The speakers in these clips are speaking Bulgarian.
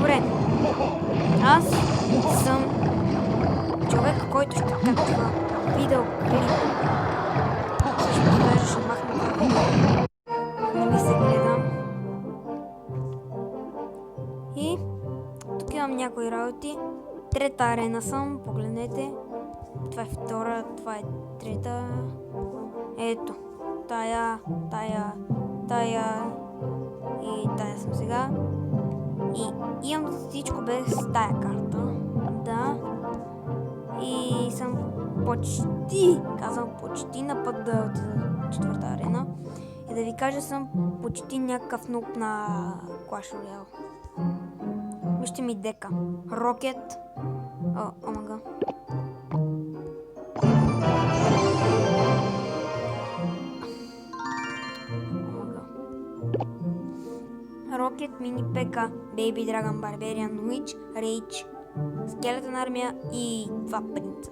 Добре. Аз съм човек, който ще качва видеоклип. Всъщност даже ще махна това видео. Не ми се гледам. И тук имам някои работи. Трета арена съм, погледнете. Това е втора, това е трета. Ето. Тая и тая съм сега. И имам всичко без тая карта. Да. И съм почти, казвам почти на път да отида в четвърта арена. И да ви кажа, съм почти някакъв нуб на Clash Royale. Вижте ми дека. Рокет. Омага. Rocket, Mini P.E.K.K.A, Baby Dragon, Barbarian, Witch, Rage, Скелетен армия и два принца.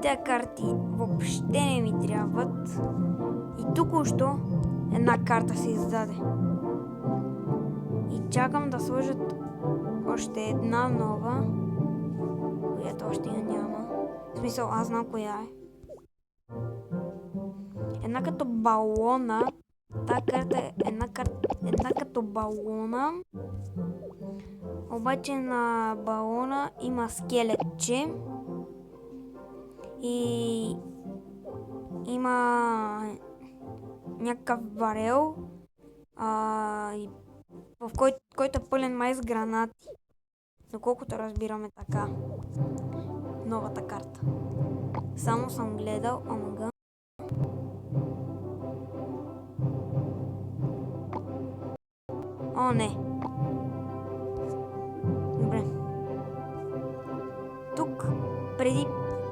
Тези карти въобще не ми трябват. И току-що една карта се издаде. И чакам да сложат още една нова, която още я няма. В смисъл, аз знам коя е. Една като балона. Тази карта е една като балона. Обаче на балона има скелетче. И има някакъв барел, в който е пълен май с гранати. Доколкото разбираме така. Новата карта. Само съм гледал, омага. О, не. Добре. Тук преди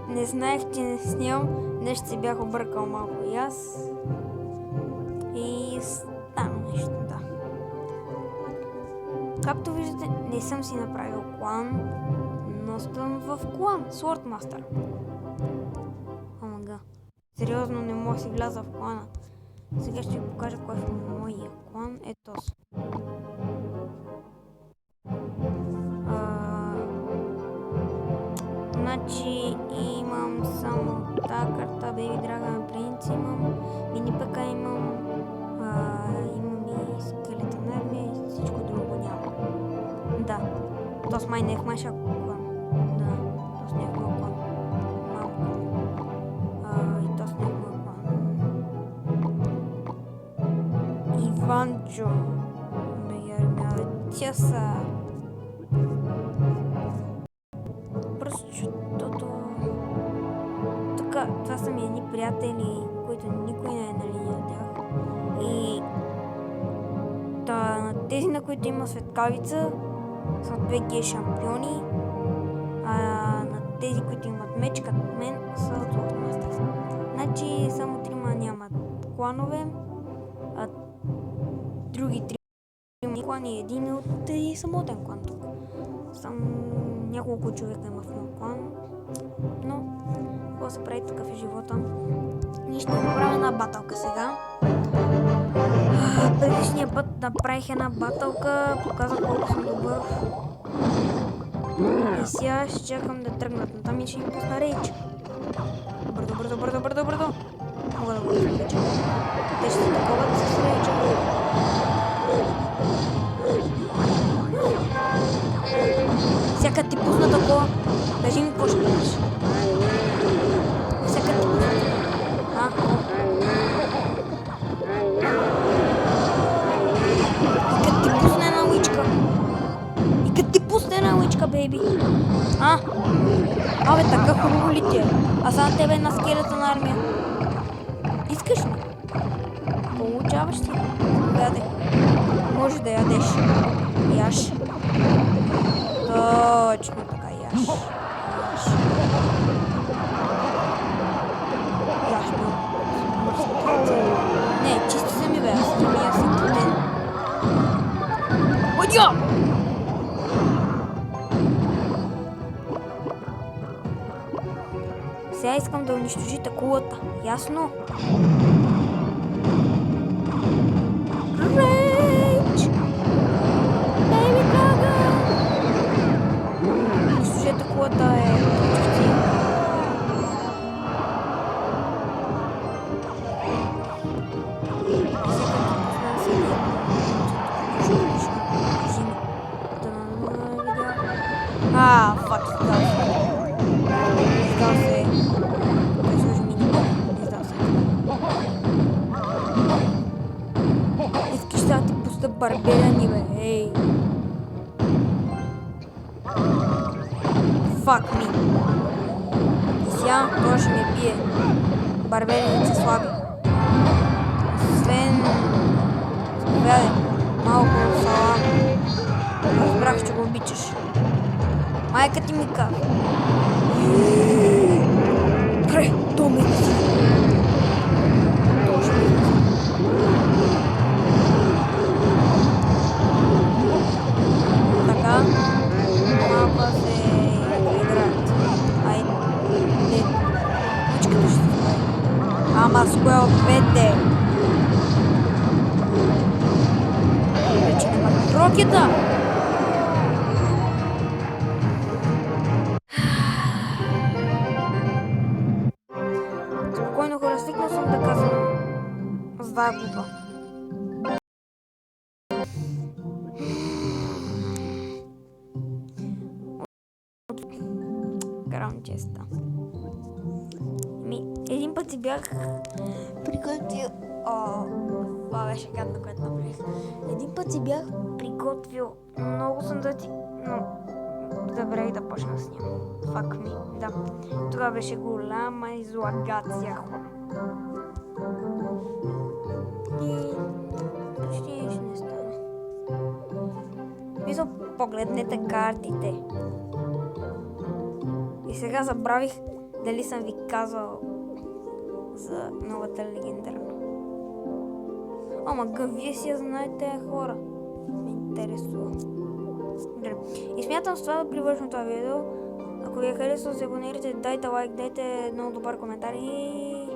не знаех, че не снимам. Нещо се бях объркал малко и аз. И стана нещо, да. Както виждате, не съм си направил клан, но съм в клан Swordmaster. Омага. Сериозно не мога да си вляза в клана. Сега ще ви покажа кой е в моя клан. Ето. Значи имам само тази карта, Baby Dragon Prince имам, Mini P.E.K.K.A имам, имам и Скелетен армия и всичко друго няма. Да, тос май не е май клан. Да, тос не е клан. Малко. И тос не е клан. Иванчо. Тя са... Това са ми едни приятели, които никой не е на линия от тях. И на тези, на които има светкавица, са 2G шампиони, а на тези, които имат меч, като мен, са от Swordmaster. Значи само трима нямат кланове, а други трима клани, един от и самотен клан тук. Няколко човека има в моят клан, но какво се прави, такъв е живота. Ние ще направим една баталка сега. Предишния път направих една баталка, показах колко съм добър. И сега ще чакам да тръгнат натам и ще им пусна рейдж. Бърдо. Мога да го рейджа. Те ще се таковат с рейджа. Всяка ти пусна такова, кажи ми какво ще правиш. Всяка ти пусна. И като ти пусне една личка. И като ти пусне една личка, бейби. Абе, така хубаво ли ти е? А сега тебе една Скелетен армия. Искаш ли? Получаваш ли? Яде. Може да ядеш. Яш. Точно така, яш. Не, чисто се ми бе, аз не ми ясен ден. Одя! Сега искам да унищожите кулата, ясно? Rage! Baby Dragon! Fuck me. И сега той ще ме бие. Барберините са слаби. Освен... Заповядай. Малко салам. Разбрах, че го обичаш. Майка ти ми каза. Добре, то ме изнеси. То ще ме изнеси. Така. Малко се играят. Айде. Мъчката ще се прави. Ама с кое от двете? Вече не махнах рокета. Спокойно хора, свикнал съм да казвам с тая глупа. Карам честа. Един път си бях приготвил... Това беше гадно, което направих. Един път си бях приготвил много съндъци, но забравих да почна да снимам. Фак ми, да. Това беше голяма излагация, хора. И почти нищо не стана. Мисля, погледнете картите. И сега забравих дали съм ви казал за новата легендарна. Ама вие си я знаете, хора. Ме интересува. И смятам с това да привършвам това видео. Ако ви е харесало, се абонирайте, дайте лайк, дайте много добър коментар и